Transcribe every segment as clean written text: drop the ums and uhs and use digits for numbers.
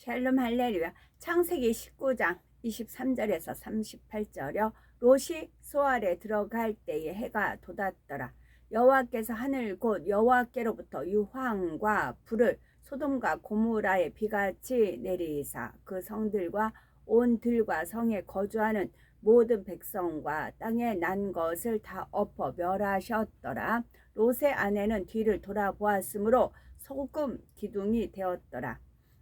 샬롬 할렐루야. 창세기 19장 23절에서 38절여. 롯이 소알에 들어갈 때에 해가 돋았더라. 여호와께서 하늘 곧 여호와께로부터 유황과 불을 소돔과 고모라에 비같이 내리사 그 성들과 온 들과 성에 거주하는 모든 백성과 땅에 난 것을 다 엎어 멸하셨더라. 롯의 아내는 뒤를 돌아보았으므로 소금 기둥이 되었더라.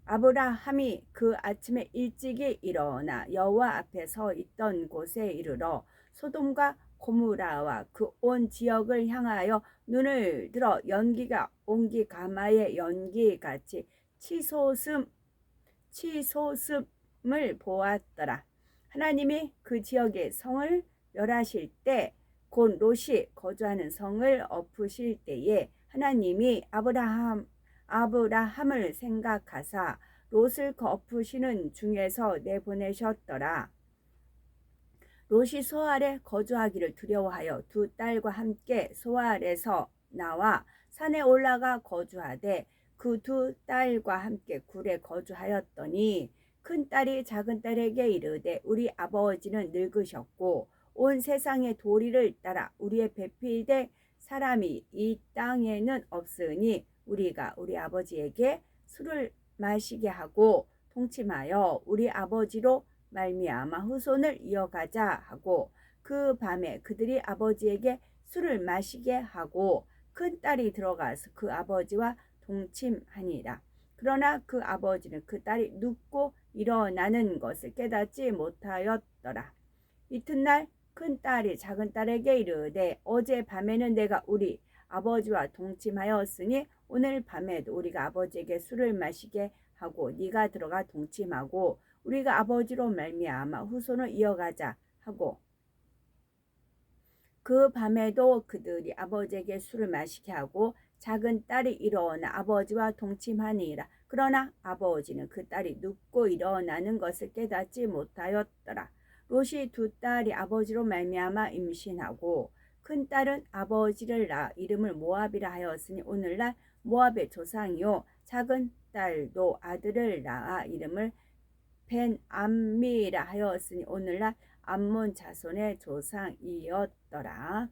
아브라함이 그 아침에 일찍이 일어나 여호와 앞에 서 있던 곳에 이르러 소돔과 고모라와 그 온 지역을 향하여 눈을 들어 연기가 옹기 가마의 연기같이 치솟음을 보았더라. 하나님이 그 지역의 성을 멸하실 때 곧 롯이 거주하는 성을 엎으실 때에 하나님이 아브라함을 생각하사 롯을 엎으시는 중에서 내보내셨더라. 롯이 소알에 거주하기를 두려워하여 두 딸과 함께 소알에서 나와 산에 올라가 거주하되 그 두 딸과 함께 굴에 거주하였더니 큰 딸이 작은 딸에게 이르되 우리 아버지는 늙으셨고 온 세상의 도리를 따라 우리의 배필될 사람이 이 땅에는 없으니 우리가 우리 아버지에게 술을 마시게 하고 동침하여 우리 아버지로 말미암아 후손을 이어가자 하고 그 밤에 그들이 아버지에게 술을 마시게 하고 큰 딸이 들어가서 그 아버지와 동침하니라. 그러나 그 아버지는 그 딸이 눕고 일어나는 것을 깨닫지 못하였더라. 이튿날 큰 딸이 작은 딸에게 이르되 어제 밤에는 내가 우리 아버지와 동침하였으니 오늘 밤에도 우리가 아버지에게 술을 마시게 하고 네가 들어가 동침하고 우리가 아버지로 말미암아 후손을 이어가자 하고 그 밤에도 그들이 아버지에게 술을 마시게 하고 작은 딸이 일어나 아버지와 동침하니라. 그러나 아버지는 그 딸이 눕고 일어나는 것을 깨닫지 못하였더라. 롯이 두 딸이 아버지로 말미암아 임신하고 큰 딸은 아버지를 낳아 이름을 모압이라 하였으니 오늘날 모압의 조상이요 작은 딸도 아들을 낳아 이름을 벤암미라 하였으니 오늘날 암몬 자손의 조상이었더라.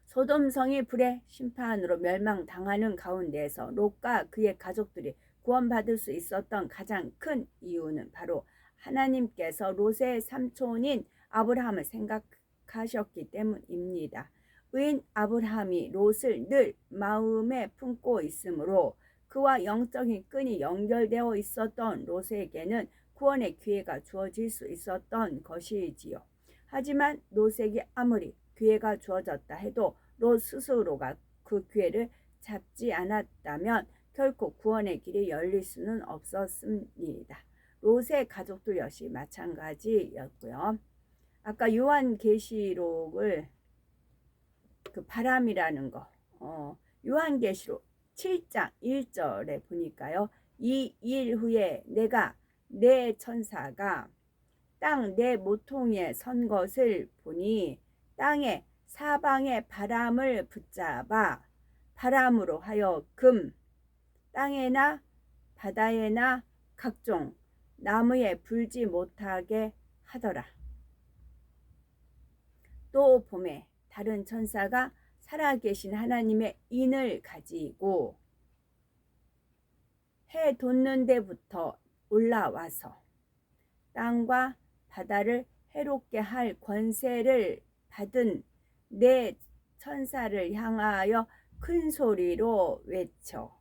소돔성이 불의 심판으로 멸망당하는 가운데에서 롯과 그의 가족들이 구원받을 수 있었던 가장 큰 이유는 바로 하나님께서 롯의 삼촌인 아브라함을 생각하셨기 때문입니다. 의인 아브라함이 롯을 늘 마음에 품고 있으므로 그와 영적인 끈이 연결되어 있었던 롯에게는 구원의 기회가 주어질 수 있었던 것이지요. 하지만 롯에게 아무리 기회가 주어졌다 해도 롯 스스로가 그 기회를 잡지 않았다면 결코 구원의 길이 열릴 수는 없었습니다. 롯의 가족도 역시 마찬가지였고요. 아까 요한계시록을 그 바람이라는 거 요한계시록 7장 1절에 보니까요. 이 일 후에 내가 내 천사가 땅 내 모퉁이에 선 것을 보니 땅의 사방의 바람을 붙잡아 바람으로 하여금 땅에나 바다에나 각종 나무에 불지 못하게 하더라. 또 봄에 다른 천사가 살아계신 하나님의 인을 가지고 해 돋는 데부터 올라와서 땅과 바다를 해롭게 할 권세를 받은 내 천사를 향하여 큰 소리로 외쳐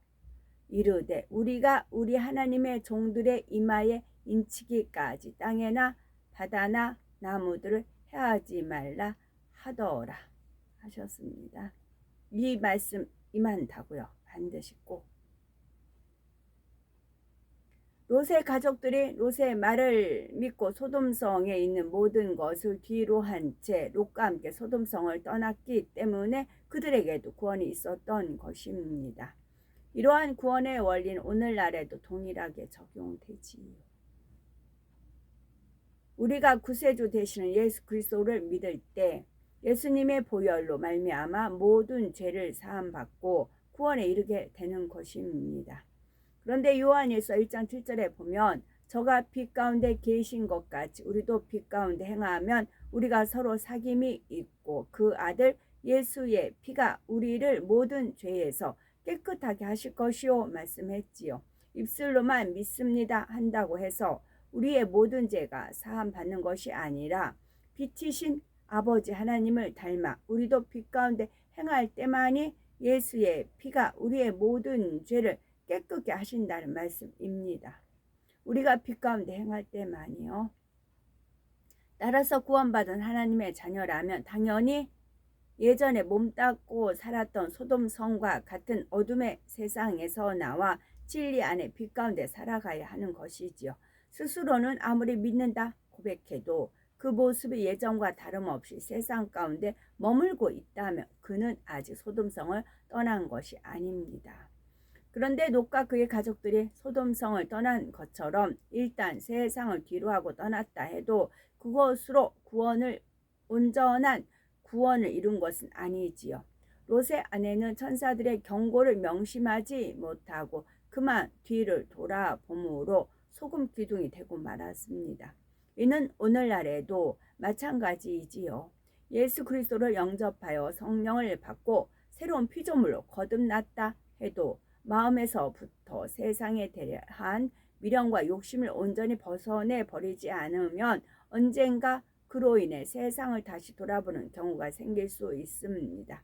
이르되 우리가 우리 하나님의 종들의 이마에 인치기까지 땅에나 바다나 나무들을 해하지 말라 하더라 하셨습니다. 이 말씀 임한다고요. 반드시 꼭. 롯의 가족들이 롯의 말을 믿고 소돔성에 있는 모든 것을 뒤로 한 채 롯과 함께 소돔성을 떠났기 때문에 그들에게도 구원이 있었던 것입니다. 이러한 구원의 원리는 오늘날에도 동일하게 적용되지요. 우리가 구세주 되시는 예수 그리스도를 믿을 때 예수님의 보혈로 말미암아 모든 죄를 사함받고 구원에 이르게 되는 것입니다. 그런데 요한일서 1장 7절에 보면 저가 빛 가운데 계신 것 같이 우리도 빛 가운데 행하면 우리가 서로 사귐이 있고 그 아들 예수의 피가 우리를 모든 죄에서 깨끗하게 하실 것이요 말씀했지요. 입술로만 믿습니다 한다고 해서 우리의 모든 죄가 사함 받는 것이 아니라 빛이신 아버지 하나님을 닮아 우리도 빛 가운데 행할 때만이 예수의 피가 우리의 모든 죄를 깨끗게 하신다는 말씀입니다. 우리가 빛 가운데 행할 때만이요. 따라서 구원받은 하나님의 자녀라면 당연히 예전에 몸담고 살았던 소돔성과 같은 어둠의 세상에서 나와 진리 안에 빛 가운데 살아가야 하는 것이지요. 스스로는 아무리 믿는다 고백해도 그 모습이 예전과 다름없이 세상 가운데 머물고 있다면 그는 아직 소돔성을 떠난 것이 아닙니다. 그런데 롯과 그의 가족들이 소돔성을 떠난 것처럼 일단 세상을 뒤로하고 떠났다 해도 그것으로 온전한 구원을 이룬 것은 아니지요. 롯의 아내는 천사들의 경고를 명심하지 못하고 그만 뒤를 돌아봄으로 소금 기둥이 되고 말았습니다. 이는 오늘날에도 마찬가지이지요. 예수 그리스도를 영접하여 성령을 받고 새로운 피조물로 거듭났다 해도 마음에서부터 세상에 대한 미련과 욕심을 온전히 벗어내 버리지 않으면 언젠가 그로 인해 세상을 다시 돌아보는 경우가 생길 수 있습니다.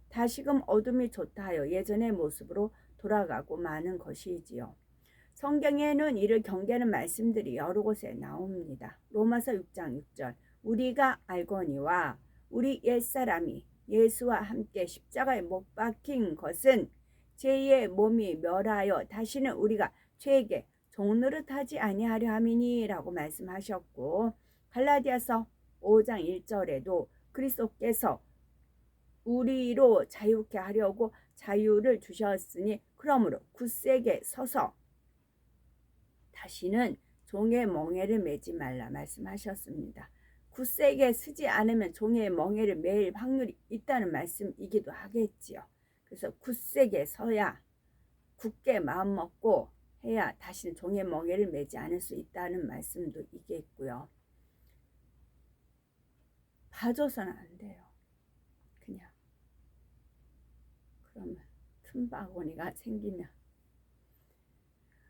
다시금 어둠이 좋다 하여 예전의 모습으로 돌아가고 마는 것이지요. 성경에는 이를 경계하는 말씀들이 여러 곳에 나옵니다. 로마서 6장 6절 우리가 알거니와 우리 옛사람이 예수와 함께 십자가에 못 박힌 것은 죄의 몸이 멸하여 다시는 우리가 죄에게 종노릇하지 아니하려 함이니 라고 말씀하셨고 갈라디아서 5장 1절에도 그리스도께서 우리로 자유케 하려고 자유를 주셨으니 그러므로 굳세게 서서 다시는 종의 멍에를 매지 말라 말씀하셨습니다. 굳세게 서지 않으면 종의 멍에를 매일 확률이 있다는 말씀이기도 하겠지요. 그래서 굳세게 서야 굳게 마음먹고 해야 다시는 종의 멍에를 매지 않을 수 있다는 말씀도 있겠고요. 봐줘서는 안 돼요. 그냥 그러면 틈바구니가 생기면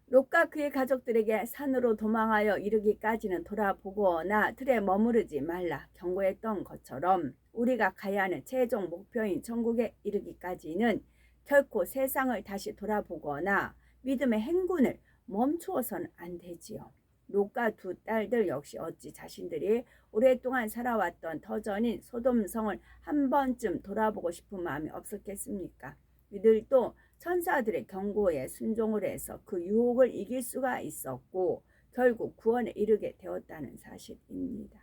롯과 그의 가족들에게 산으로 도망하여 이르기까지는 돌아보거나 틀에 머무르지 말라 경고했던 것처럼 우리가 가야 하는 최종 목표인 천국에 이르기까지는 결코 세상을 다시 돌아보거나 믿음의 행군을 멈추어서는 안 되지요. 롯과 두 딸들 역시 어찌 자신들이 오랫동안 살아왔던 터전인 소돔성을 한 번쯤 돌아보고 싶은 마음이 없었겠습니까? 이들도 천사들의 경고에 순종을 해서 그 유혹을 이길 수가 있었고 결국 구원에 이르게 되었다는 사실입니다.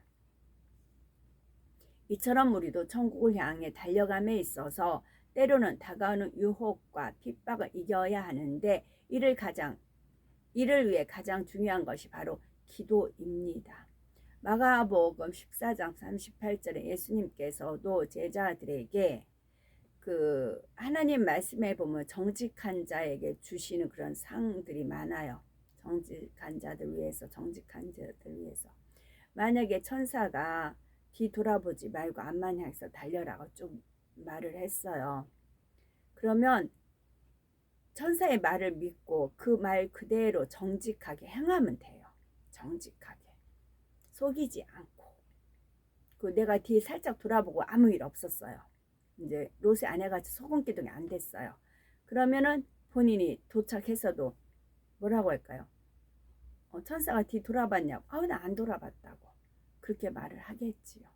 이처럼 우리도 천국을 향해 달려감에 있어서 때로는 다가오는 유혹과 핍박을 이겨야 하는데 이를 위해 가장 중요한 것이 바로 기도입니다. 마가복음 14장 38절에 예수님께서도 제자들에게 하나님 말씀에 보면 정직한 자에게 주시는 그런 상들이 많아요. 정직한 자들 위해서, 정직한 자들 위해서. 만약에 천사가 뒤 돌아보지 말고 앞만 향해서 달려라고 좀 말을 했어요. 그러면 천사의 말을 믿고 그 말 그대로 정직하게 행하면 돼요. 정직하게. 속이지 않고. 내가 뒤에 살짝 돌아보고 아무 일 없었어요. 이제 롯의 아내가 소금 기둥이 안 됐어요. 그러면은 본인이 도착했어도 뭐라고 할까요? 천사가 뒤 돌아봤냐고. 나 안 돌아봤다고. 그렇게 말을 하겠지요.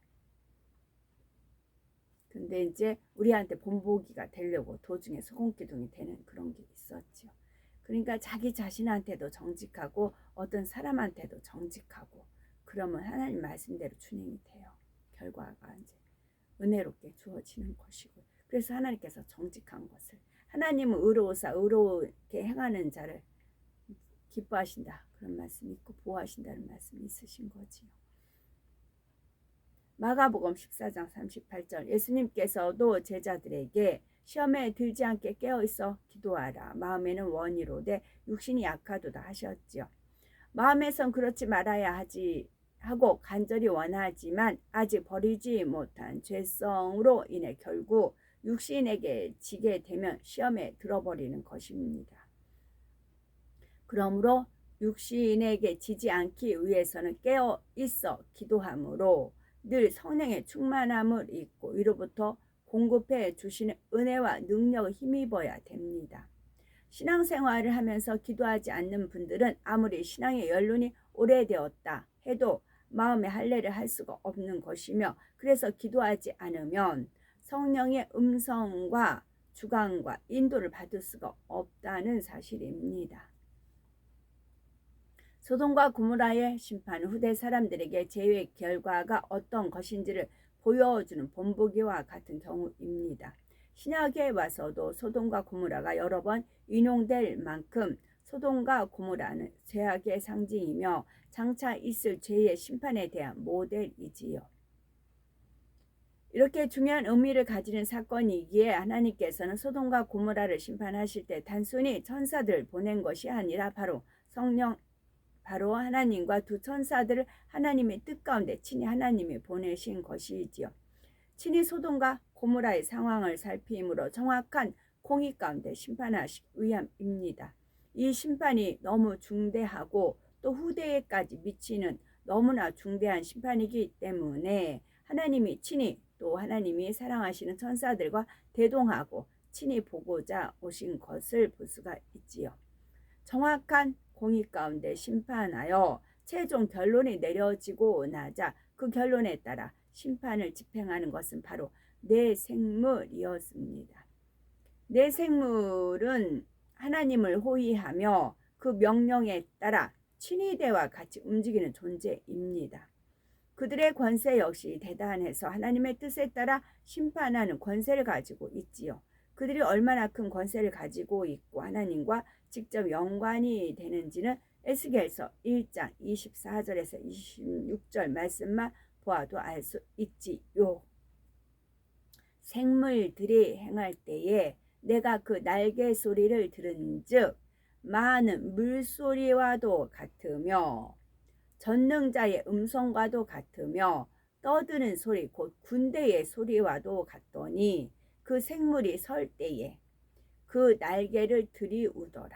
근데 이제 우리한테 본보기가 되려고 도중에 소금 기둥이 되는 그런 게 있었죠. 그러니까 자기 자신한테도 정직하고 어떤 사람한테도 정직하고 그러면 하나님 말씀대로 준행이 돼요. 결과가 이제 은혜롭게 주어지는 것이고 그래서 하나님께서 정직한 것을 하나님은 의로우사 의롭게 행하는 자를 기뻐하신다 그런 말씀이 있고 보호하신다는 말씀이 있으신 거지요. 마가복음 14장 38절 예수님께서도 제자들에게 시험에 들지 않게 깨어있어 기도하라. 마음에는 원이로되 육신이 약하도다 하셨지요. 마음에선 그렇지 말아야 하지 하고 간절히 원하지만 아직 버리지 못한 죄성으로 인해 결국 육신에게 지게 되면 시험에 들어버리는 것입니다. 그러므로 육신에게 지지 않기 위해서는 깨어 있어 기도함으로 늘 성령의 충만함을 입고 위로부터 공급해 주시는 은혜와 능력을 힘입어야 됩니다. 신앙생활을 하면서 기도하지 않는 분들은 아무리 신앙의 연륜이 오래되었다 해도 마음의 할례를 할 수가 없는 것이며, 그래서 기도하지 않으면 성령의 음성과 주관과 인도를 받을 수가 없다는 사실입니다. 소돔과 고모라의 심판 후대 사람들에게 죄의 결과가 어떤 것인지를 보여주는 본보기와 같은 경우입니다. 신약에 와서도 소돔과 고모라가 여러 번 인용될 만큼 소돔과 고모라는 죄악의 상징이며 장차 있을 죄의 심판에 대한 모델이지요. 이렇게 중요한 의미를 가지는 사건이기에 하나님께서는 소돔과 고모라를 심판하실 때 단순히 천사들을 보낸 것이 아니라 바로 하나님과 두 천사들을 하나님의 뜻 가운데 친히 하나님이 보내신 것이지요. 친히 소돔과 고모라의 상황을 살피므로 정확한 공의 가운데 심판하시기 위함입니다. 이 심판이 너무 중대하고 또 후대에까지 미치는 너무나 중대한 심판이기 때문에 하나님이 친히 또 하나님이 사랑하시는 천사들과 대동하고 친히 보고자 오신 것을 볼 수가 있지요. 정확한 공의 가운데 심판하여 최종 결론이 내려지고 나자 그 결론에 따라 심판을 집행하는 것은 바로 내 생물이었습니다. 내 생물은 하나님을 호위하며 그 명령에 따라 친위대와 같이 움직이는 존재입니다. 그들의 권세 역시 대단해서 하나님의 뜻에 따라 심판하는 권세를 가지고 있지요. 그들이 얼마나 큰 권세를 가지고 있고 하나님과 직접 연관이 되는지는 에스겔서 1장 24절에서 26절 말씀만 보아도 알 수 있지요. 생물들이 행할 때에 내가 그 날개 소리를 들은즉 많은 물소리와도 같으며 전능자의 음성과도 같으며 떠드는 소리 곧 군대의 소리와도 같더니 그 생물이 설 때에 그 날개를 들이우더라.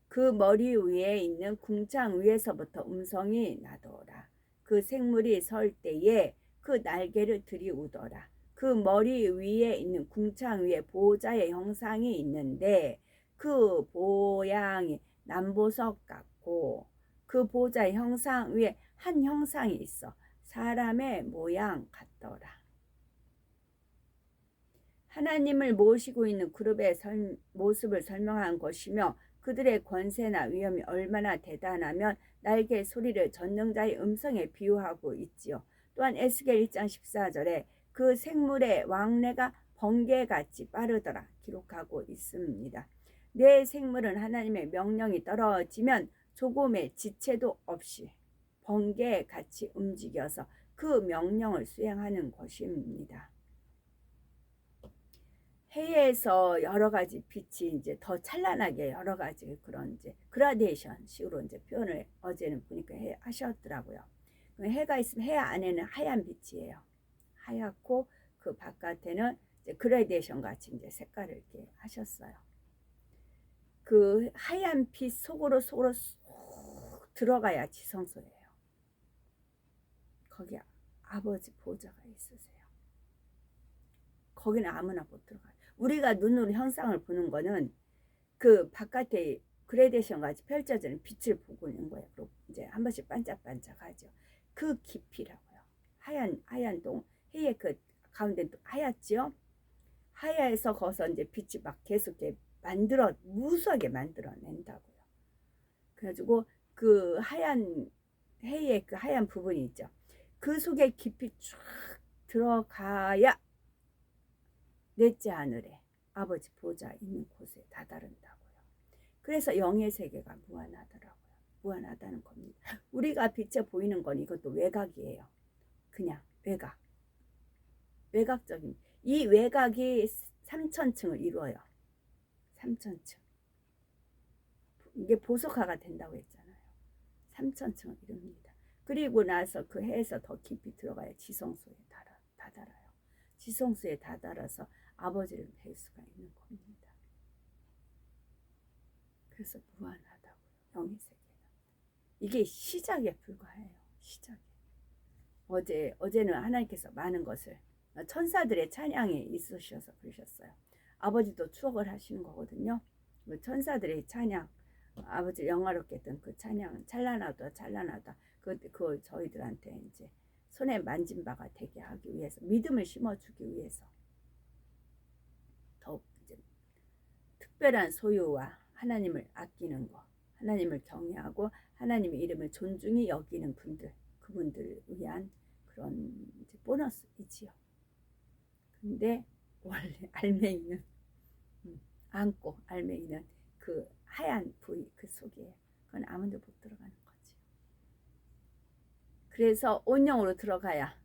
그 머리 위에 있는 궁창 위에서부터 음성이 나더라. 그 생물이 설 때에 그 날개를 들이우더라. 그 머리 위에 있는 궁창 위에 보호자의 형상이 있는데 그 모양이 남보석 같고 그 보호자의 형상 위에 한 형상이 있어 사람의 모양 같더라. 하나님을 모시고 있는 그룹의 모습을 설명한 것이며 그들의 권세나 위엄이 얼마나 대단하면 날개 소리를 전능자의 음성에 비유하고 있지요. 또한 에스겔 1장 14절에 그 생물의 왕래가 번개같이 빠르더라 기록하고 있습니다. 내 생물은 하나님의 명령이 떨어지면 조금의 지체도 없이 번개같이 움직여서 그 명령을 수행하는 것입니다. 해에서 여러 가지 빛이 이제 더 찬란하게 여러 가지 그런 이제 그라데이션 식으로 이제 표현을 어제는 보니까 하셨더라고요. 해가 있으면 해 안에는 하얀 빛이에요. 하얗고 그 바깥에는 이제 그라데이션 같이 이제 색깔을 이렇게 하셨어요. 그 하얀 빛 속으로 쏙 들어가야 지성소예요. 거기 아버지 보좌가 있으세요. 거기는 아무나 못 들어가요. 우리가 눈으로 형상을 보는 거는 그 바깥에 그레데이션 같이 펼쳐지는 빛을 보고 있는 거예요. 그리고 이제 한 번씩 반짝반짝하죠. 그 깊이라고요. 하얀 동 해의 그 가운데 또 하얗지요. 하야에서 거기서 이제 빛이 막 계속 이렇게 무수하게 만들어낸다고요. 그래가지고 그 하얀 해의 그 하얀 부분이 있죠. 그 속에 깊이 쫙 들어가야 넷째 하늘에 아버지 보좌 있는 곳에 다다른다고요. 그래서 영의 세계가 무한하더라고요. 무한하다는 겁니다. 우리가 빛에 보이는 건 이것도 외곽이에요. 그냥 외곽적인 이 외곽이 3천층을 이루어요. 3천층. 이게 보석화가 된다고 했잖아요. 3천층을 이룹니다. 그리고 나서 그 해에서 더 깊이 들어가야 지성소에 다다라요. 지성소에 다다라서 아버지를 뵐 수가 있는 겁니다. 그래서 무한하다고요. 영의 세계는. 이게 시작에 불과해요. 시작에. 어제는 하나님께서 많은 것을 천사들의 찬양에 있으셔서 그러셨어요. 아버지도 추억을 하시는 거거든요. 천사들의 찬양, 아버지 영화롭게 했던 그 찬양은 찬란하다 찬란하다. 그 저희들한테 이제 손에 만진 바가 되게 하기 위해서, 믿음을 심어주기 위해서, 더욱 이제 특별한 소유와 하나님을 아끼는 거, 하나님을 경외하고 하나님의 이름을 존중히 여기는 분들, 그분들을 위한 그런 이제 보너스이지요. 근데 원래 알맹이는 안고 알맹이는 그 하얀 부위 그 속에 그건 아무도 못 들어가는 거지. 그래서 온영으로 들어가야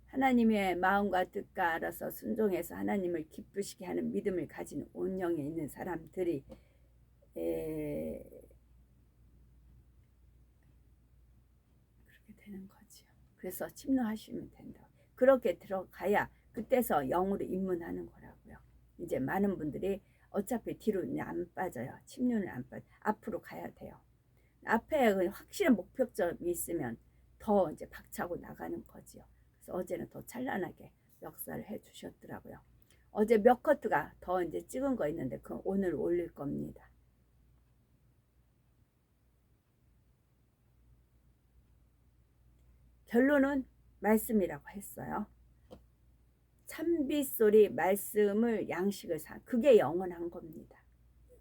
하나님의 마음과 뜻과 알아서 순종해서 하나님을 기쁘시게 하는 믿음을 가진 온영에 있는 사람들이 그렇게 되는 거지요. 그래서 침노하시면 된다. 그렇게 들어가야 그때서 영으로 입문하는 거라고요. 이제 많은 분들이 어차피 뒤로 안 빠져요. 침륜을 안 빠져. 앞으로 가야 돼요. 앞에 확실한 목표점이 있으면 더 이제 박차고 나가는 거지요. 그래서 어제는 더 찬란하게 역사를 해 주셨더라고요. 어제 몇 커트가 더 이제 찍은 거 있는데 그 오늘 올릴 겁니다. 결론은 말씀이라고 했어요. 참빗소리 말씀을 양식을 그게 영원한 겁니다.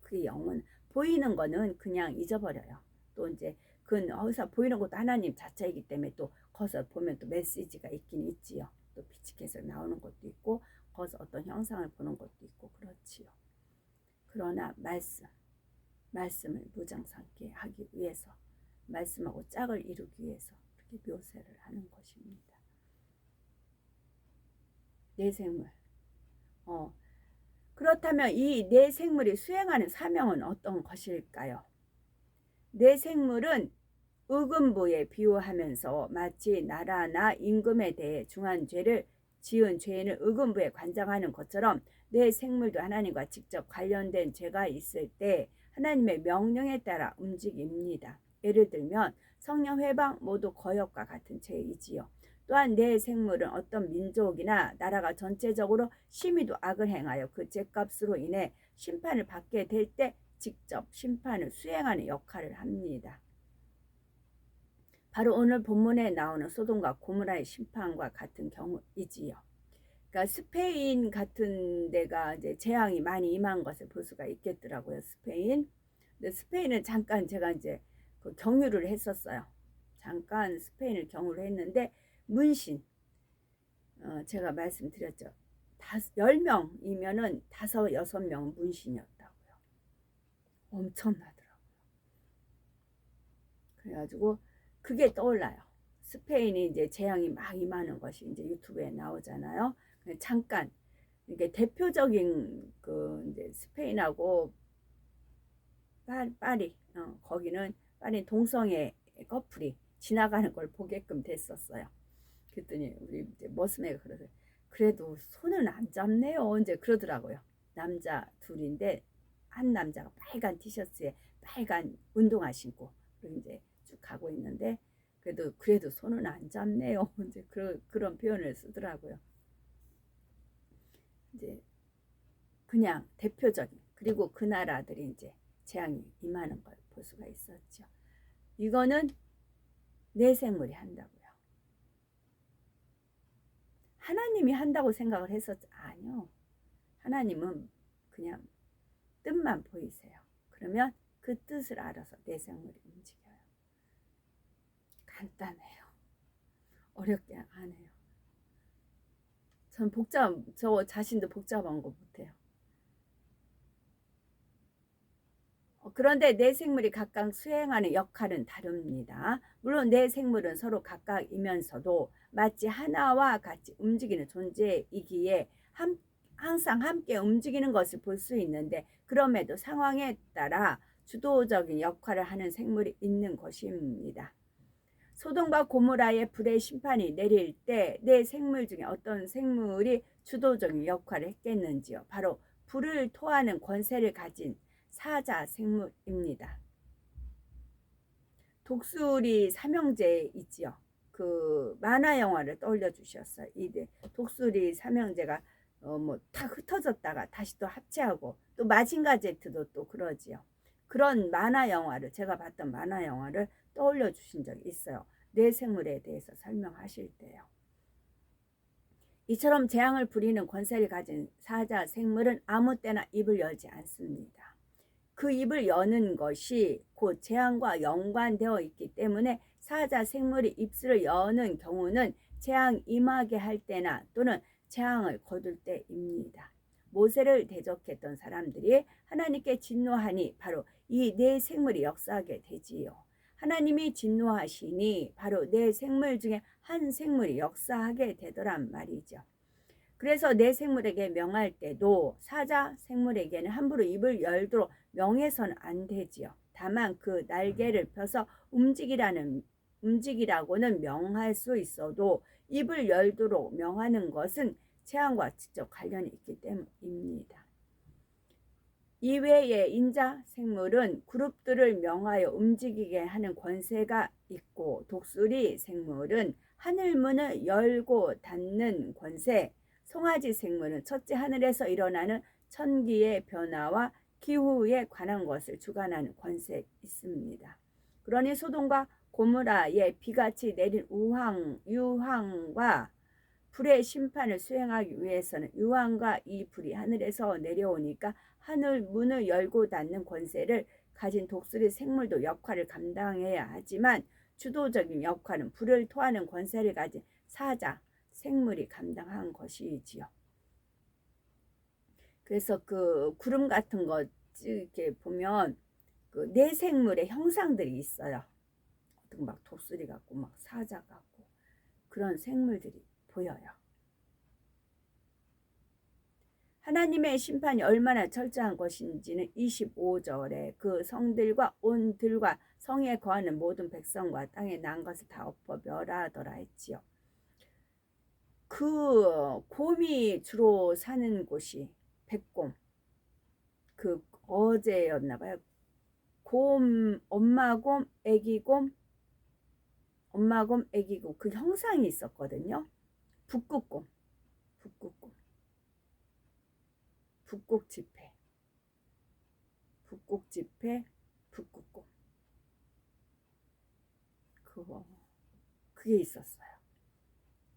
그게 영원. 보이는 거는 그냥 잊어버려요. 또 이제 그 거기서 보이는 것도 하나님 자체이기 때문에 또 거기서 보면 또 메시지가 있긴 있지요. 또 비치켓을 나오는 것도 있고 거기서 어떤 형상을 보는 것도 있고 그렇지요. 그러나 말씀을 무장삼게 하기 위해서, 말씀하고 짝을 이루기 위해서 그렇게 묘세를 하는 것입니다. 내 생물. 그렇다면 이 내 생물이 수행하는 사명은 어떤 것일까요? 내 생물은 의금부에 비유하면서 마치 나라나 임금에 대해 중한 죄를 지은 죄인을 의금부에 관장하는 것처럼 내 생물도 하나님과 직접 관련된 죄가 있을 때 하나님의 명령에 따라 움직입니다. 예를 들면 성령 회방 모두 거역과 같은 죄이지요. 또한 내 생물은 어떤 민족이나 나라가 전체적으로 심히도 악을 행하여 그 죄값으로 인해 심판을 받게 될 때 직접 심판을 수행하는 역할을 합니다. 바로 오늘 본문에 나오는 소돔과 고모라의 심판과 같은 경우이지요. 그러니까 스페인 같은 데가 이제 재앙이 많이 임한 것을 볼 수가 있겠더라고요. 스페인. 근데 스페인은 잠깐 제가 이제 그 경유를 했었어요. 잠깐 스페인을 경유를 했는데 문신, 제가 말씀드렸죠. 10명이면은 5, 6명 문신이었다고요. 엄청나더라고요. 그래가지고 그게 떠올라요. 스페인이 이제 재앙이 막 임하는 것이 이제 유튜브에 나오잖아요. 잠깐 이게 대표적인 그 이제 스페인하고 파리, 거기는 파리 동성애 커플이 지나가는 걸 보게끔 됐었어요. 그랬더니 우리 이제 머스매가 그러더라고요. 그래도 손은 안 잡네요. 이제 그러더라고요. 남자 둘인데 한 남자가 빨간 티셔츠에 빨간 운동화 신고 그리고 이제 쭉 가고 있는데 그래도 손은 안 잡네요. 이제 그런 표현을 쓰더라고요. 이제 그냥 대표적인, 그리고 그 나라들이 이제 재앙이 임하는 걸 볼 수가 있었죠. 이거는 내 생물이 한다고요. 하나님이 한다고 생각을 했었죠. 아니요. 하나님은 그냥 뜻만 보이세요. 그러면 그 뜻을 알아서 내 생물이 움직여요. 간단해요. 어렵게 안 해요. 전 저 자신도 복잡한 거 못해요. 그런데 내 생물이 각각 수행하는 역할은 다릅니다. 물론 내 생물은 서로 각각이면서도 마치 하나와 같이 움직이는 존재이기에 항상 함께 움직이는 것을 볼 수 있는데 그럼에도 상황에 따라 주도적인 역할을 하는 생물이 있는 것입니다. 소돔과 고모라의 불의 심판이 내릴 때 네 생물 중에 어떤 생물이 주도적인 역할을 했겠는지요? 바로 불을 토하는 권세를 가진 사자 생물입니다. 독수리 삼형제 있지요. 그 만화 영화를 떠올려 주셨어요. 이 독수리 삼형제가 다 흩어졌다가 다시 또 합체하고 또 마징가 제트도 또 그러지요. 그런 만화 영화를 제가 봤던 만화 영화를 떠올려 주신 적이 있어요. 뇌 생물에 대해서 설명하실 때요. 이처럼 재앙을 부리는 권세를 가진 사자 생물은 아무 때나 입을 열지 않습니다. 그 입을 여는 것이 곧 재앙과 연관되어 있기 때문에 사자 생물이 입술을 여는 경우는 재앙 임하게 할 때나 또는 재앙을 거둘 때입니다. 모세를 대적했던 사람들이 하나님께 진노하니 바로 이 네 생물이 역사하게 되지요. 하나님이 진노하시니 바로 네 생물 중에 한 생물이 역사하게 되더란 말이죠. 그래서 네 생물에게 명할 때도 사자 생물에게는 함부로 입을 열도록 명해서는 안 되지요. 다만 그 날개를 펴서 움직이라고는 명할 수 있어도 입을 열도록 명하는 것은 재앙과 직접 관련이 있기 때문입니다. 이외에 인자 생물은 그룹들을 명하여 움직이게 하는 권세가 있고 독수리 생물은 하늘문을 열고 닫는 권세, 송아지 생물은 첫째 하늘에서 일어나는 천기의 변화와 기후에 관한 것을 주관하는 권세 있습니다. 그러니 소돔과 고모라의 비같이 내린 유황과 불의 심판을 수행하기 위해서는 유황과 이 불이 하늘에서 내려오니까 하늘 문을 열고 닫는 권세를 가진 독수리 생물도 역할을 감당해야 하지만 주도적인 역할은 불을 토하는 권세를 가진 사자 생물이 감당한 것이지요. 그래서 그 구름 같은 거 이렇게 보면 그 네 생물의 형상들이 있어요. 막 독수리 같고 막 사자 같고 그런 생물들이 보여요. 하나님의 심판이 얼마나 철저한 것인지는 25절에 그 성들과 온 들과 성에 거하는 모든 백성과 땅에 난 것을 다 엎어 멸하더라 했지요. 그 곰이 주로 사는 곳이 백곰, 그 어제였나 봐요. 곰, 엄마곰, 애기곰, 엄마곰, 애기곰 그 형상이 있었거든요. 북극곰, 북극곰, 북극지폐, 북극지폐, 북극곰 그게 있었어요.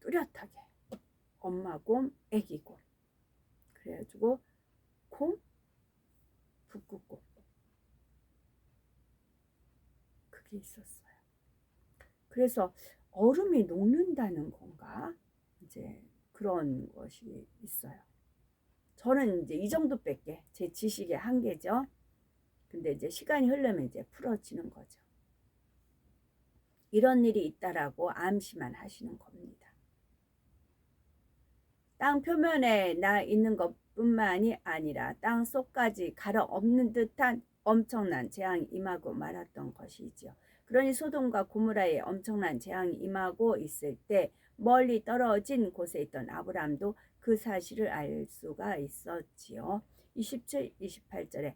뚜렷하게 엄마곰, 애기곰 그래가지고 곰, 북극곰 그게 있었어요. 그래서 얼음이 녹는다는 건가? 이제 그런 것이 있어요. 저는 이제 이 정도밖에 제 지식의 한계죠. 근데 이제 시간이 흐르면 이제 풀어지는 거죠. 이런 일이 있다라고 암시만 하시는 겁니다. 땅 표면에 나 있는 것뿐만이 아니라 땅 속까지 갈아엎는 듯한 엄청난 재앙이 임하고 말았던 것이지요. 그러니 소돔과 고모라에 엄청난 재앙이 임하고 있을 때 멀리 떨어진 곳에 있던 아브람도 그 사실을 알 수가 있었지요. 27, 28절에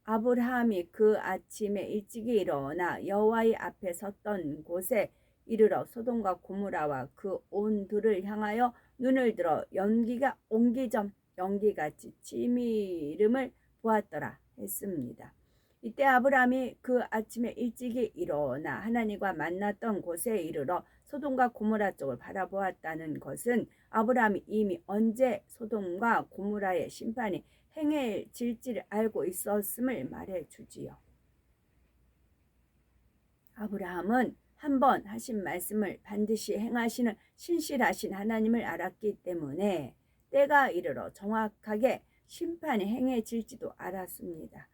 아브라함이 그 아침에 일찍이 일어나 여호와의 앞에 섰던 곳에 이르러 소돔과 고모라와 그 온 들을 향하여 눈을 들어 연기가 옹기점 연기같이 치미름을 보았더라 했습니다. 이때 아브라함이 그 아침에 일찍이 일어나 하나님과 만났던 곳에 이르러 소돔과 고모라 쪽을 바라보았다는 것은 아브라함이 이미 언제 소돔과 고모라의 심판이 행해질지를 알고 있었음을 말해주지요. 아브라함은 한번 하신 말씀을 반드시 행하시는 신실하신 하나님을 알았기 때문에 때가 이르러 정확하게 심판이 행해질지도 알았습니다.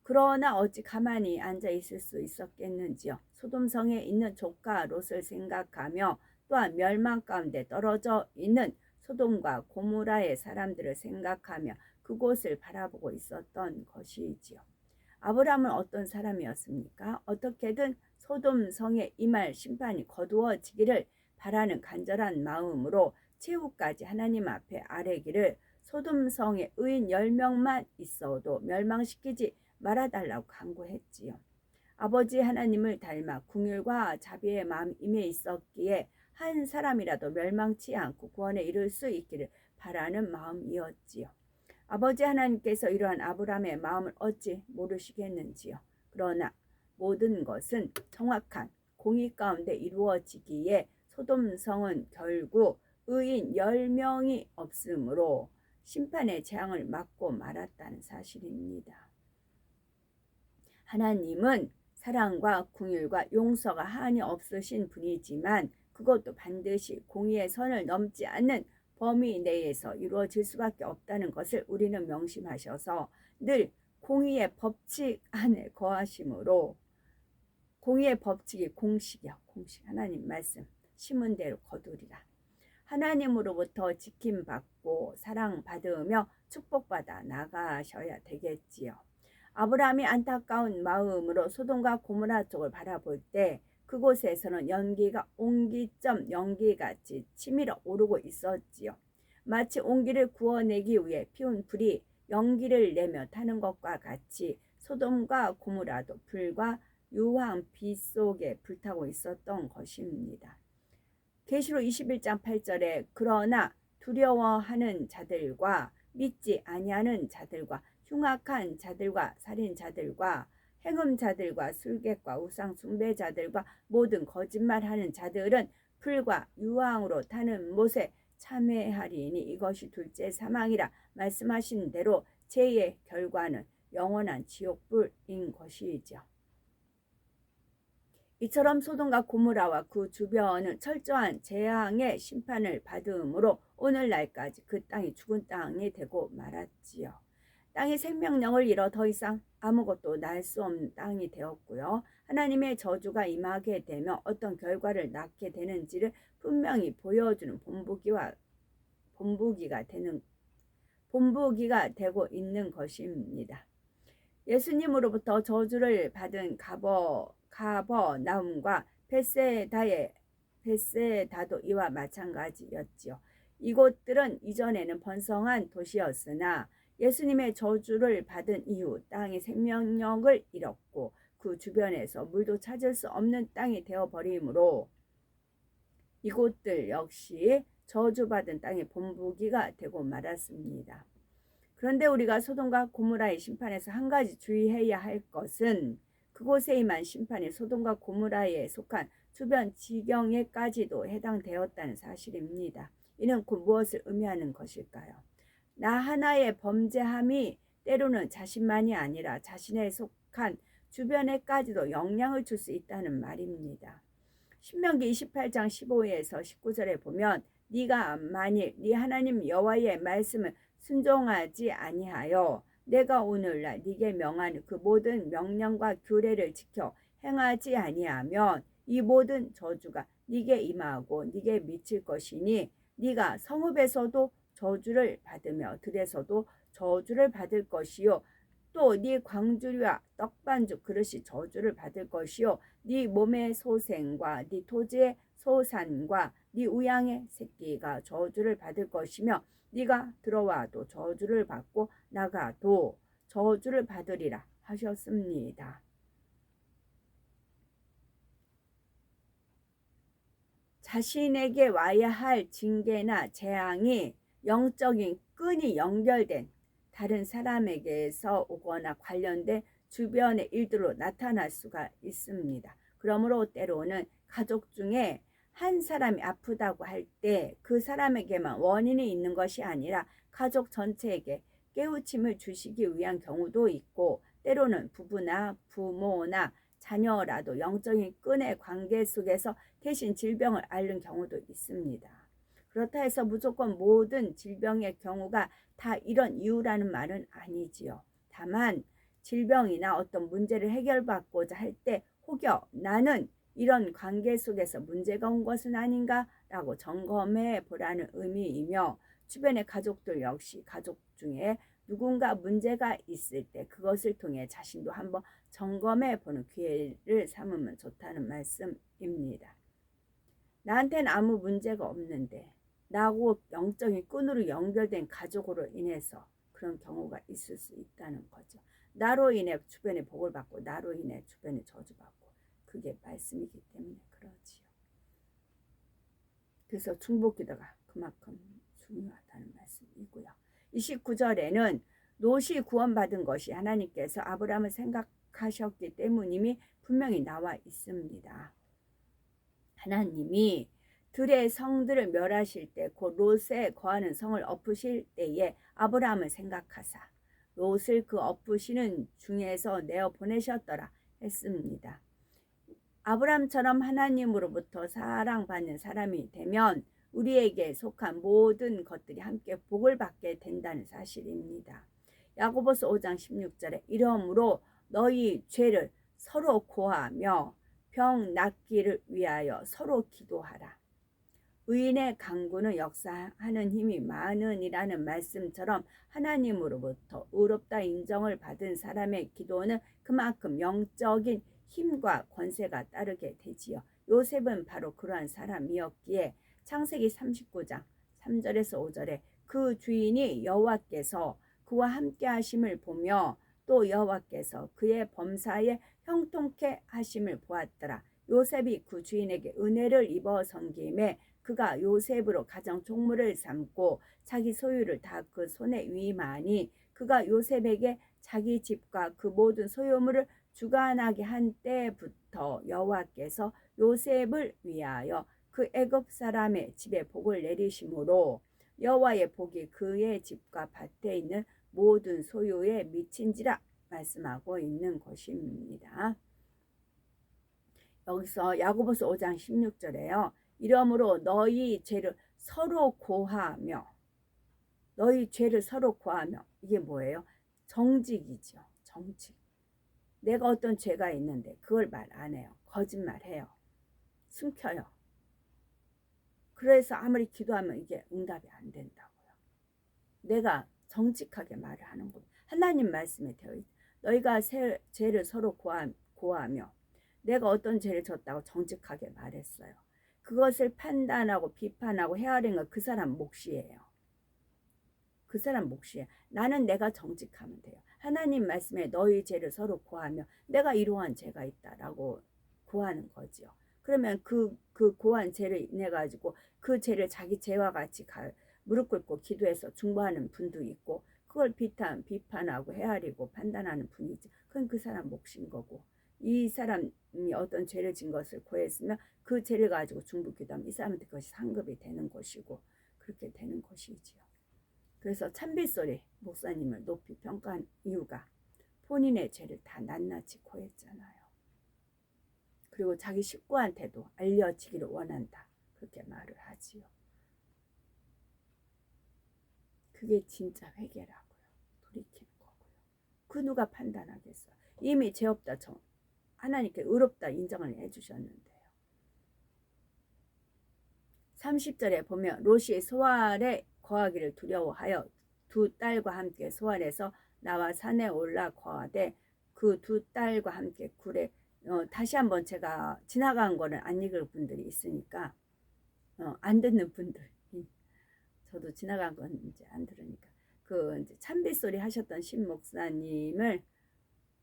그러나 어찌 가만히 앉아 있을 수 있었겠는지요. 소돔성에 있는 조카 롯을 생각하며 또한 멸망 가운데 떨어져 있는 소돔과 고모라의 사람들을 생각하며 그곳을 바라보고 있었던 것이지요. 아브라함은 어떤 사람이었습니까? 어떻게든 소돔 성에 임할 심판이 거두어지기를 바라는 간절한 마음으로 최후까지 하나님 앞에 아뢰기를 소돔 성에 의인 10명만 있어도 멸망시키지 말아달라고 간구했지요. 아버지 하나님을 닮아 궁율과 자비의 마음 임해 있었기에 한 사람이라도 멸망치 않고 구원에 이를 수 있기를 바라는 마음이었지요. 아버지 하나님께서 이러한 아브라함의 마음을 어찌 모르시겠는지요. 그러나 모든 것은 정확한 공의 가운데 이루어지기에 소돔성은 결국 의인 10명이 없으므로 심판의 재앙을 맞고 말았다는 사실입니다. 하나님은 사랑과 긍휼과 용서가 한이 없으신 분이지만 그것도 반드시 공의의 선을 넘지 않는 범위 내에서 이루어질 수밖에 없다는 것을 우리는 명심하셔서 늘 공의의 법칙 안에 거하심으로 공의의 법칙이 공식이요. 공식 하나님 말씀 심은 대로 거두리라. 하나님으로부터 지킴받고 사랑받으며 축복받아 나가셔야 되겠지요. 아브라함이 안타까운 마음으로 소돔과 고모라 쪽을 바라볼 때 그곳에서는 연기가 옹기점 연기같이 치밀어 오르고 있었지요. 마치 옹기를 구워내기 위해 피운 불이 연기를 내며 타는 것과 같이 소돔과 고모라도 불과 유황 빛 속에 불타고 있었던 것입니다. 계시록 21장 8절에 그러나 두려워하는 자들과 믿지 아니하는 자들과 흉악한 자들과 살인자들과 행음자들과 술객과 우상 숭배자들과 모든 거짓말하는 자들은 불과 유황으로 타는 못에 참회하리니 이것이 둘째 사망이라 말씀하신 대로 죄의 결과는 영원한 지옥불인 것이죠. 이처럼 소돔과 고모라와 그 주변은 철저한 재앙의 심판을 받음으로 오늘날까지 그 땅이 죽은 땅이 되고 말았지요. 땅이 생명력을 잃어 더 이상 아무것도 날 수 없는 땅이 되었고요. 하나님의 저주가 임하게 되면 어떤 결과를 낳게 되는지를 분명히 보여주는 본보기가 되고 있는 것입니다. 예수님으로부터 저주를 받은 가버나움과 벳세다도 이와 마찬가지였지요. 이곳들은 이전에는 번성한 도시였으나 예수님의 저주를 받은 이후 땅이 생명력을 잃었고 그 주변에서 물도 찾을 수 없는 땅이 되어버리므로 이곳들 역시 저주받은 땅의 본보기가 되고 말았습니다. 그런데 우리가 소돔과 고모라의 심판에서 한 가지 주의해야 할 것은 그곳에 임한 심판이 소돔과 고모라에 속한 주변 지경에까지도 해당되었다는 사실입니다. 이는 곧 무엇을 의미하는 것일까요? 나 하나의 범죄함이 때로는 자신만이 아니라 자신에 속한 주변에까지도 영향을 줄 수 있다는 말입니다. 신명기 28장 15에서 19절에 보면 네가 만일 네 하나님 여호와의 말씀을 순종하지 아니하여 내가 오늘날 네게 명하는 그 모든 명령과 규례를 지켜 행하지 아니하면 이 모든 저주가 네게 임하고 네게 미칠 것이니 네가 성읍에서도 저주를 받으며 들에서도 저주를 받을 것이요 또 네 광주리와 떡반죽 그릇이 저주를 받을 것이요 네 몸의 소생과 네 토지의 소산과 네 우양의 새끼가 저주를 받을 것이며 네가 들어와도 저주를 받고 나가도 저주를 받으리라 하셨습니다. 자신에게 와야 할 징계나 재앙이 영적인 끈이 연결된 다른 사람에게서 오거나 관련된 주변의 일들로 나타날 수가 있습니다. 그러므로 때로는 가족 중에 한 사람이 아프다고 할 때 그 사람에게만 원인이 있는 것이 아니라 가족 전체에게 깨우침을 주시기 위한 경우도 있고 때로는 부부나 부모나 자녀라도 영적인 끈의 관계 속에서 대신 질병을 앓는 경우도 있습니다. 그렇다 해서 무조건 모든 질병의 경우가 다 이런 이유라는 말은 아니지요. 다만 질병이나 어떤 문제를 해결받고자 할 때 혹여 나는 이런 관계 속에서 문제가 온 것은 아닌가 있다고 점검해 보라는 의미이며 주변의 가족들 역시 가족 중에 누군가 문제가 있을 때 그것을 통해 자신도 한번 점검해 보는 기회를 삼으면 좋다는 말씀입니다. 나한테는 아무 문제가 없는데 나하고 영적인 끈으로 연결된 가족으로 인해서 그런 경우가 있을 수 있다는 거죠. 나로 인해 주변에 복을 받고 나로 인해 주변에 저주받고 그게 말씀이기 때문에 그러지요. 그래서 중보기도가 그만큼 중요하다는 말씀이고요. 29절에는 롯이 구원받은 것이 하나님께서 아브라함을 생각하셨기 때문임이 분명히 나와 있습니다. 하나님이 들의 성들을 멸하실 때 곧 롯에 거하는 성을 엎으실 때에 아브라함을 생각하사 롯을 그 엎으시는 중에서 내어 보내셨더라 했습니다. 아브라함처럼 하나님으로부터 사랑받는 사람이 되면 우리에게 속한 모든 것들이 함께 복을 받게 된다는 사실입니다. 야고보서 5장 16절에 이러므로 너희 죄를 서로 고하며 병 낫기를 위하여 서로 기도하라. 의인의 강구는 역사하는 힘이 많으니라는 말씀처럼 하나님으로부터 의롭다 인정을 받은 사람의 기도는 그만큼 영적인 힘과 권세가 따르게 되지요. 요셉은 바로 그러한 사람이었기에 창세기 39장 3절에서 5절에 그 주인이 여호와께서 그와 함께 하심을 보며 또 여호와께서 그의 범사에 형통케 하심을 보았더라. 요셉이 그 주인에게 은혜를 입어 섬김에 그가 요셉으로 가정 종물을 삼고 자기 소유를 다 그 손에 위임하니 그가 요셉에게 자기 집과 그 모든 소유물을 주관하게 한 때부터 여호와께서 요셉을 위하여 그 애굽 사람의 집에 복을 내리심으로 여호와의 복이 그의 집과 밭에 있는 모든 소유에 미친지라 말씀하고 있는 것입니다. 여기서 야고보서 5장 16절에요. 이러므로 너희 죄를 서로 고하며 너희 죄를 서로 고하며 이게 뭐예요? 정직이죠. 정직. 내가 어떤 죄가 있는데 그걸 말 안 해요. 거짓말해요. 숨겨요. 그래서 아무리 기도하면 이게 응답이 안 된다고요. 내가 정직하게 말을 하는 거예요. 하나님 말씀에 되어 있죠. 너희가 죄를 서로 고하며 내가 어떤 죄를 졌다고 정직하게 말했어요. 그것을 판단하고 비판하고 헤아리는 건 그 사람 몫이에요. 그 사람 몫이에요. 나는 내가 정직하면 돼요. 하나님 말씀에 너희 죄를 서로 고하며 내가 이러한 죄가 있다라고 고하는 거지요. 그러면 그 고한 죄를 인해 가지고 그 죄를 자기 죄와 같이 무릎 꿇고 기도해서 중보하는 분도 있고 그걸 비판하고 헤아리고 판단하는 분이지. 그건 그 사람 몫인 거고 이 사람이 어떤 죄를 진 것을 고했으면 그 죄를 가지고 중보기도하면 이 사람한테 그것이 상급이 되는 것이고 그렇게 되는 것이지요. 그래서 찬빗소리 목사님을 높이 평가한 이유가 본인의 죄를 다 낱낱이 고했잖아요. 그리고 자기 식구한테도 알려지기를 원한다. 그렇게 말을 하지요. 그게 진짜 회개라고요. 돌이키는 거고요. 그 누가 판단하겠어요. 이미 죄 없다 하나님께 의롭다 인정을 해주셨는데요. 30절에 보면 롯이 소알에 거하기를 두려워하여 두 딸과 함께 소알에서 나와 산에 올라 거하되 그 두 딸과 함께 굴에 다시 한번 제가 지나간 거는 안 읽을 분들이 있으니까 안 듣는 분들 저도 지나간 건 이제 안 들으니까 그 이제 찬빗소리 하셨던 신 목사님을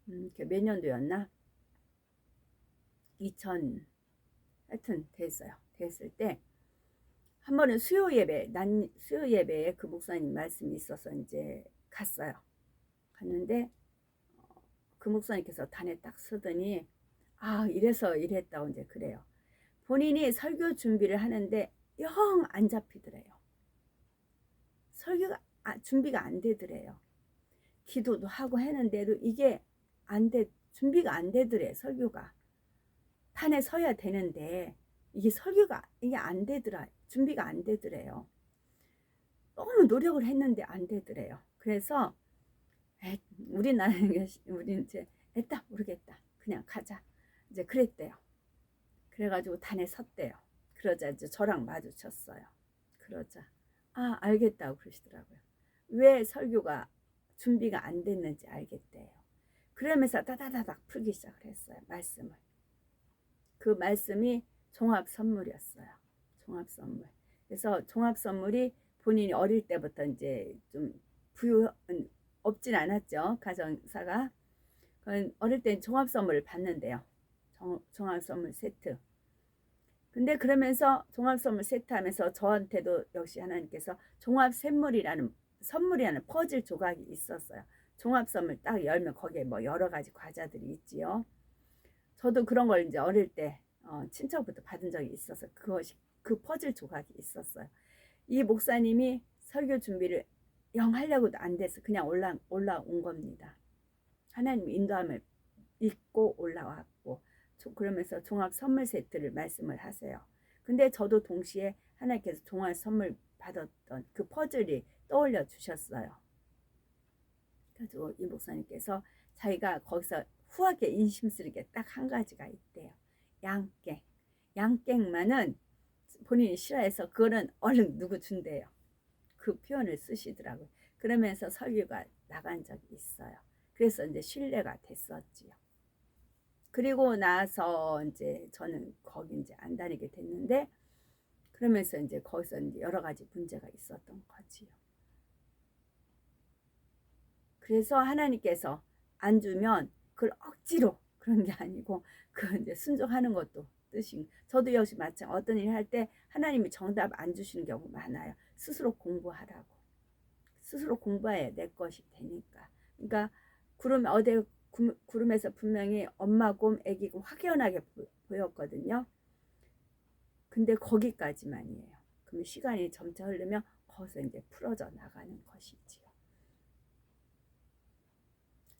몇 년도였나 2000 하여튼 됐을 때 한 번은 수요 예배에 그 목사님 말씀이 있어서 이제 갔어요. 갔는데 그 목사님께서 단에 딱 서더니 이래서 이랬다고 이제 그래요. 본인이 설교 준비를 하는데 영 안 잡히더래요. 설교가 준비가 안 되더래요. 기도도 하고 했는데도 이게 준비가 안 되더래. 설교가 단에 서야 되는데 이게 설교가 이게 안 되더라. 준비가 안 되더래요. 너무 노력을 했는데 안 되더래요. 그래서 우리는 이제 애다 모르겠다. 그냥 가자. 이제 그랬대요. 그래가지고 단에 섰대요. 그러자 이제 저랑 마주쳤어요. 그러자 알겠다고 그러시더라고요. 왜 설교가 준비가 안 됐는지 알겠대요. 그러면서 따다다닥 풀기 시작을 했어요. 말씀을. 그 말씀이 종합 선물이었어요. 종합 선물. 그래서 종합 선물이 본인이 어릴 때부터 이제 좀 부유 없진 않았죠. 가정사가. 어릴 때 종합 선물을 받는데요. 종합 선물 세트. 근데 그러면서 종합 선물 세트 하면서 저한테도 역시 하나님께서 종합 선물이라는 퍼즐 조각이 있었어요. 종합 선물 딱 열면 거기에 뭐 여러 가지 과자들이 있지요. 저도 그런 걸 이제 어릴 때 친척부터 받은 적이 있어서 그 퍼즐 조각이 있었어요. 이 목사님이 설교 준비를 영 하려고도 안 돼서 그냥 올라온 겁니다. 하나님 인도함을 믿고 올라왔고, 그러면서 종합 선물 세트를 말씀을 하세요. 근데 저도 동시에 하나님께서 종합 선물 받았던 그 퍼즐이 떠올려 주셨어요. 그래서 이 목사님께서 자기가 거기서 후하게 인심쓰게 딱 한 가지가 있대요. 양갱. 양갱만은 본인이 싫어해서 그거는 얼른 누구 준대요. 그 표현을 쓰시더라고요. 그러면서 설교가 나간 적이 있어요. 그래서 이제 신뢰가 됐었지요. 그리고 나서 이제 저는 거기 이제 안 다니게 됐는데, 그러면서 이제 거기서 이제 여러 가지 문제가 있었던 거지요. 그래서 하나님께서 안 주면 그걸 억지로 그런 게 아니고 그 이제 순종하는 것도 뜻인. 저도 역시 마찬가지. 어떤 일 할 때 하나님이 정답 안 주시는 경우 많아요. 스스로 공부하라고. 스스로 공부해야 내 것이 되니까. 그러니까 구름에서 분명히 엄마 곰, 애기 곰 확연하게 보였거든요. 근데 거기까지만이에요. 그럼 시간이 점차 흐르면 거기서 이제 풀어져 나가는 것이지요.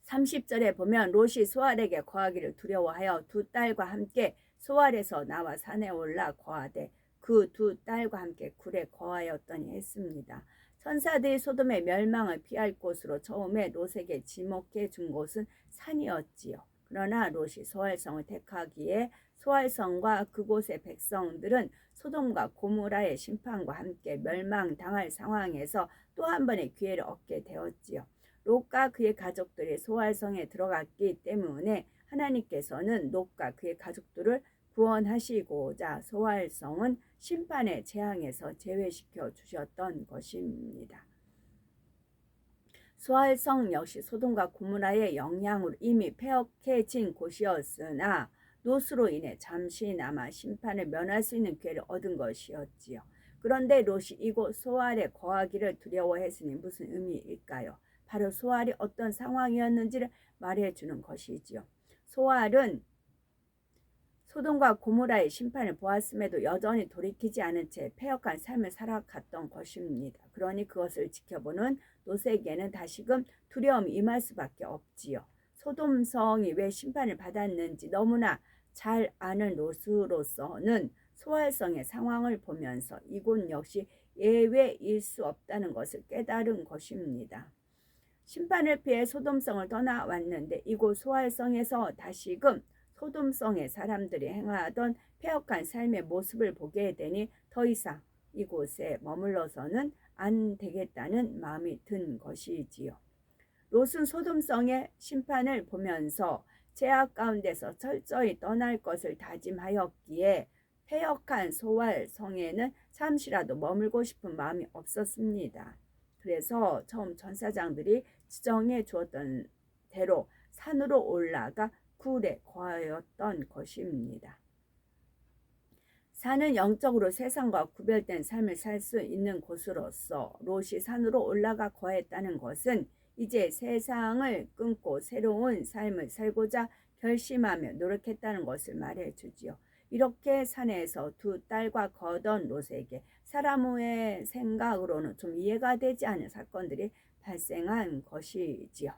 30절에 보면 롯이 소알에게 거하기를 두려워하여 두 딸과 함께 소알에서 나와 산에 올라 거하되 그 두 딸과 함께 굴에 거하였더니 했습니다. 천사들이 소돔의 멸망을 피할 곳으로 처음에 롯에게 지목해 준 곳은 산이었지요. 그러나 롯이 소알성을 택하기에 소알성과 그곳의 백성들은 소돔과 고모라의 심판과 함께 멸망당할 상황에서 또 한 번의 기회를 얻게 되었지요. 롯과 그의 가족들이 소알성에 들어갔기 때문에 하나님께서는 롯과 그의 가족들을 구원하시고자 소알성은 심판의 재앙에서 제외시켜 주셨던 것입니다. 소알성 역시 소돔과 고모라의 영향으로 이미 폐역해진 곳이었으나 롯으로 인해 잠시나마 심판을 면할 수 있는 기회를 얻은 것이었지요. 그런데 롯이 이곳 소알에 거하기를 두려워했으니 무슨 의미일까요? 바로 소알이 어떤 상황이었는지를 말해주는 것이지요. 소알은 소돔과 고모라의 심판을 보았음에도 여전히 돌이키지 않은 채 패역한 삶을 살아갔던 것입니다. 그러니 그것을 지켜보는 롯에게는 다시금 두려움이 임할 수밖에 없지요. 소돔성이 왜 심판을 받았는지 너무나 잘 아는 롯으로서는 소알성의 상황을 보면서 이곳 역시 예외일 수 없다는 것을 깨달은 것입니다. 심판을 피해 소돔성을 떠나왔는데 이곳 소알성에서 다시금 소돔성의 사람들이 행하던 폐역한 삶의 모습을 보게 되니 더 이상 이곳에 머물러서는 안 되겠다는 마음이 든 것이지요. 롯은 소돔성의 심판을 보면서 죄악 가운데서 철저히 떠날 것을 다짐하였기에 폐역한 소알성에는 잠시라도 머물고 싶은 마음이 없었습니다. 그래서 처음 천사장들이 지정해 주었던 대로 산으로 올라가 굴에 거하였던 것입니다. 산은 영적으로 세상과 구별된 삶을 살 수 있는 곳으로서 롯이 산으로 올라가 거했다는 것은 이제 세상을 끊고 새로운 삶을 살고자 결심하며 노력했다는 것을 말해주지요. 이렇게 산에서 두 딸과 거던 롯에게 사람의 생각으로는 좀 이해가 되지 않는 사건들이 발생한 것이지요.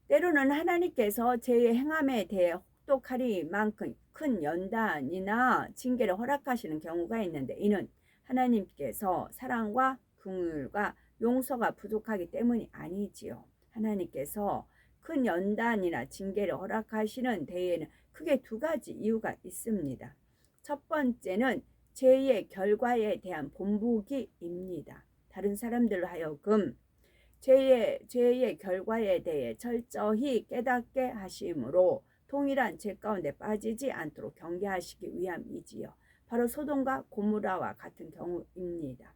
때로는 하나님께서 제 행함에 대해 혹독하리만큼 큰 연단이나 징계를 허락하시는 경우가 있는데 이는 하나님께서 사랑과 긍휼과 용서가 부족하기 때문이 아니지요. 하나님께서 큰 연단이나 징계를 허락하시는 데에는 크게 두 가지 이유가 있습니다. 첫 번째는 죄의 결과에 대한 본보기입니다. 다른 사람들로 하여금 죄의 결과에 대해 철저히 깨닫게 하심으로 동일한 죄 가운데 빠지지 않도록 경계하시기 위함이지요. 바로 소돔과 고모라와 같은 경우입니다.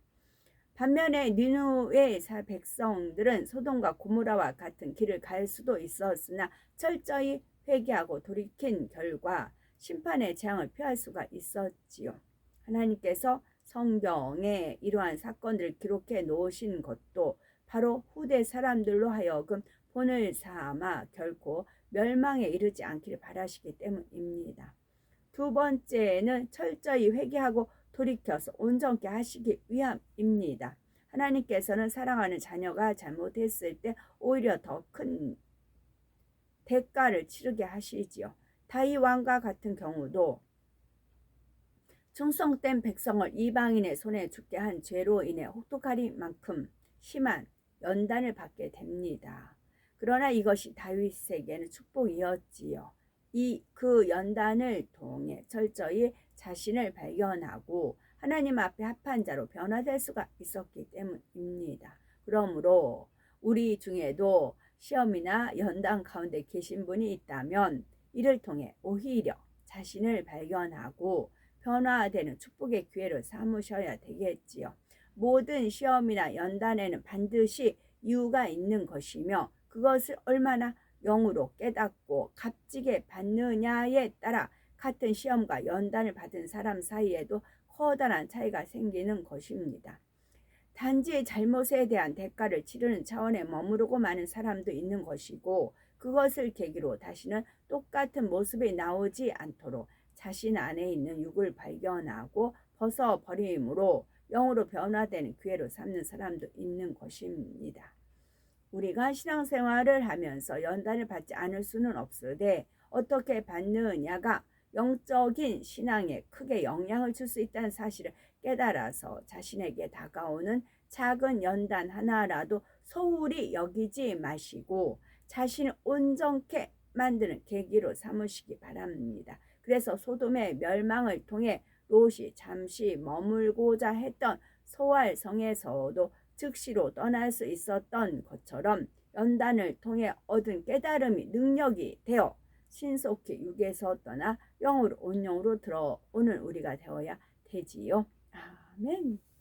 반면에 니느웨의 백성들은 소돔과 고모라와 같은 길을 갈 수도 있었으나 철저히 회개하고 돌이킨 결과 심판의 재앙을 피할 수가 있었지요. 하나님께서 성경에 이러한 사건들을 기록해 놓으신 것도 바로 후대 사람들로 하여금 본을 삼아 결코 멸망에 이르지 않기를 바라시기 때문입니다. 두 번째는 철저히 회개하고 돌이켜서 온전케 하시기 위함입니다. 하나님께서는 사랑하는 자녀가 잘못했을 때 오히려 더 큰 대가를 치르게 하시지요. 다윗 왕과 같은 경우도 충성된 백성을 이방인의 손에 죽게 한 죄로 인해 혹독하리만큼 심한 연단을 받게 됩니다. 그러나 이것이 다윗에게는 축복이었지요. 그 연단을 통해 철저히 자신을 발견하고 하나님 앞에 합한 자로 변화될 수가 있었기 때문입니다. 그러므로 우리 중에도 시험이나 연단 가운데 계신 분이 있다면 이를 통해 오히려 자신을 발견하고 변화되는 축복의 기회를 삼으셔야 되겠지요. 모든 시험이나 연단에는 반드시 이유가 있는 것이며 그것을 얼마나 영으로 깨닫고 값지게 받느냐에 따라 같은 시험과 연단을 받은 사람 사이에도 커다란 차이가 생기는 것입니다. 단지 잘못에 대한 대가를 치르는 차원에 머무르고 마는 사람도 있는 것이고 그것을 계기로 다시는 똑같은 모습이 나오지 않도록 자신 안에 있는 육을 발견하고 벗어버림으로 영으로 변화되는 기회로 삼는 사람도 있는 것입니다. 우리가 신앙생활을 하면서 연단을 받지 않을 수는 없으되 어떻게 받느냐가 영적인 신앙에 크게 영향을 줄 수 있다는 사실을 깨달아서 자신에게 다가오는 작은 연단 하나라도 소홀히 여기지 마시고 자신을 온전케 만드는 계기로 삼으시기 바랍니다. 그래서 소돔의 멸망을 통해 롯이 잠시 머물고자 했던 소알성에서도 즉시로 떠날 수 있었던 것처럼 연단을 통해 얻은 깨달음이 능력이 되어 신속히 육에서 떠나 영으로 온영으로 들어오는 우리가 되어야 되지요. 아멘.